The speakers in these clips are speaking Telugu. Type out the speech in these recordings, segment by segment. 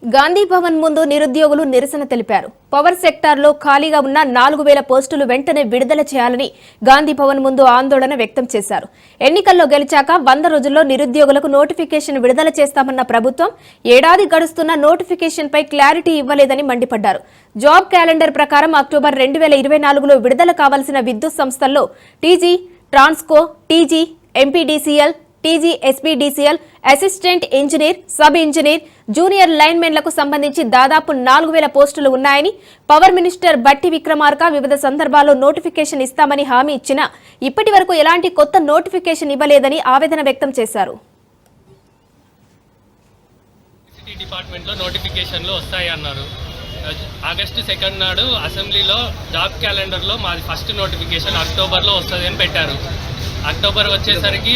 గాంధీ భవన్ ముందు నిరుద్యోగులు నిరసన తెలిపారు. పవర్ సెక్టార్లో ఖాళీగా ఉన్న 4000 పోస్టులు వెంటనే విడుదల చేయాలని గాంధీ భవన్ ముందు ఆందోళన వ్యక్తం చేశారు. ఎన్నికల్లో గెలిచాక 100 రోజుల్లో నిరుద్యోగులకు నోటిఫికేషన్ విడుదల చేస్తామన్న ప్రభుత్వం ఏడాది గడుస్తున్న నోటిఫికేషన్పై క్లారిటీ ఇవ్వలేదని మండిపడ్డారు. జాబ్ క్యాలెండర్ ప్రకారం అక్టోబర్ 2024లో విడుదల కావాల్సిన విద్యుత్ సంస్థల్లో TG, Transco, TG, MPDCL, TG SPDCL, assistant engineer, sub engineer, junior లైన్మెన్లకు సంబంధించి దాదాపు 4000 పోస్టులు ఉన్నాయని, పవర్ మినిస్టర్ బట్టి విక్రమార్క వివిధ సందర్భాల్లో నోటిఫికేషన్ ఇస్తామని హామీ ఇచ్చినా ఇప్పటి వరకు ఎలాంటి కొత్త నోటిఫికేషన్ ఇవ్వలేదని ఆవేదన వ్యక్తం చేశారు. డిపార్ట్మెంట్లో నోటిఫికేషన్లు వస్తాయన్నారు. ఆగస్టు 2 నాడు అసెంబ్లీలో జాబ్ క్యాలెండర్లో మాది ఫస్ట్ నోటిఫికేషన్ అక్టోబర్లో వస్తుంది అని పెట్టారు. అక్టోబర్ వచ్చేసరికి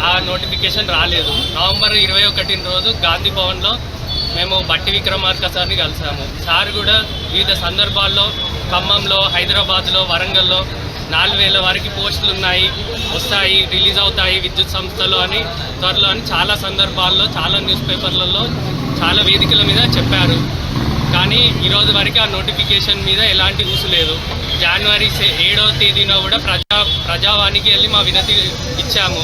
ఆ నోటిఫికేషన్ రాలేదు. నవంబర్ 21 రోజు గాంధీ భవన్లో మేము బట్టి విక్రమార్క సార్ని కలిసాము. సార్ కూడా వివిధ సందర్భాల్లో ఖమ్మంలో, హైదరాబాద్లో, వరంగల్లో 4000 వరకు పోస్టులు ఉన్నాయి, వస్తాయి, రిలీజ్ అవుతాయి విద్యుత్ సంస్థలు అని త్వరలో అని చాలా సందర్భాల్లో, చాలా న్యూస్ పేపర్లలో, చాలా వేదికల మీద చెప్పారు. కానీ ఈరోజు వరకు ఆ నోటిఫికేషన్ మీద ఎలాంటి ఊసు లేదు. జనవరి 7వ తేదీన కూడా ప్రజావానికి వెళ్ళి మా వినతి ఇచ్చాము.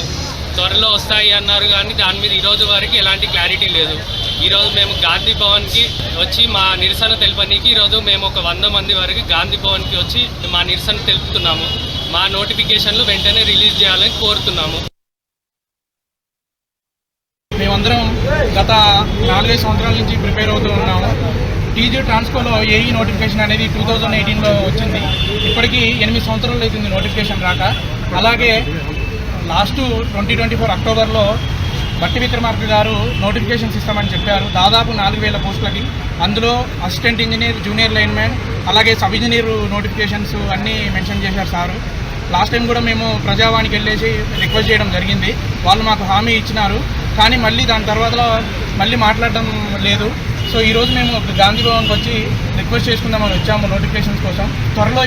త్వరలో వస్తాయి అన్నారు, కానీ దాని మీద ఈరోజు వరకు ఎలాంటి క్లారిటీ లేదు. ఈరోజు మేము గాంధీ భవన్కి వచ్చి మా నిరసన తెలపడానికి ఈరోజు మేము ఒక 100 మంది వరకు గాంధీ భవన్కి వచ్చి మా నిరసన తెలుపుతున్నాము. మా నోటిఫికేషన్లు వెంటనే రిలీజ్ చేయాలని కోరుతున్నాము. మేమందరం గత 4-5 సంవత్సరాల నుంచి ప్రిపేర్ అవుతూ ఉన్నాము. టీజీ ట్రాన్స్కోలో ఏఈ నోటిఫికేషన్ అనేది 2018లో వచ్చింది. ఇప్పటికీ 8 సంవత్సరాలు అవుతుంది నోటిఫికేషన్ రాక. అలాగే లాస్ట్ 2024 అక్టోబర్లో బట్టి విక్రమార్క గారు నోటిఫికేషన్స్ ఇస్తామని చెప్పారు. దాదాపు 4000 పోస్టులకి. అందులో అసిస్టెంట్ ఇంజనీర్, జూనియర్ లైన్మెన్, అలాగే సబ్ ఇంజనీర్ నోటిఫికేషన్స్ అన్నీ మెన్షన్ చేశారు సారు. లాస్ట్ టైం కూడా మేము ప్రజావానికి వెళ్ళేసి రిక్వెస్ట్ చేయడం జరిగింది. వాళ్ళు మాకు హామీ ఇచ్చినారు, కానీ మళ్ళీ దాని తర్వాత మళ్ళీ మాట్లాడడం లేదు. సో ఈరోజు మేము గాంధీ భవన్కి వచ్చి రిక్వెస్ట్ చేసుకుందామని వచ్చాము నోటిఫికేషన్స్ కోసం. త్వరలో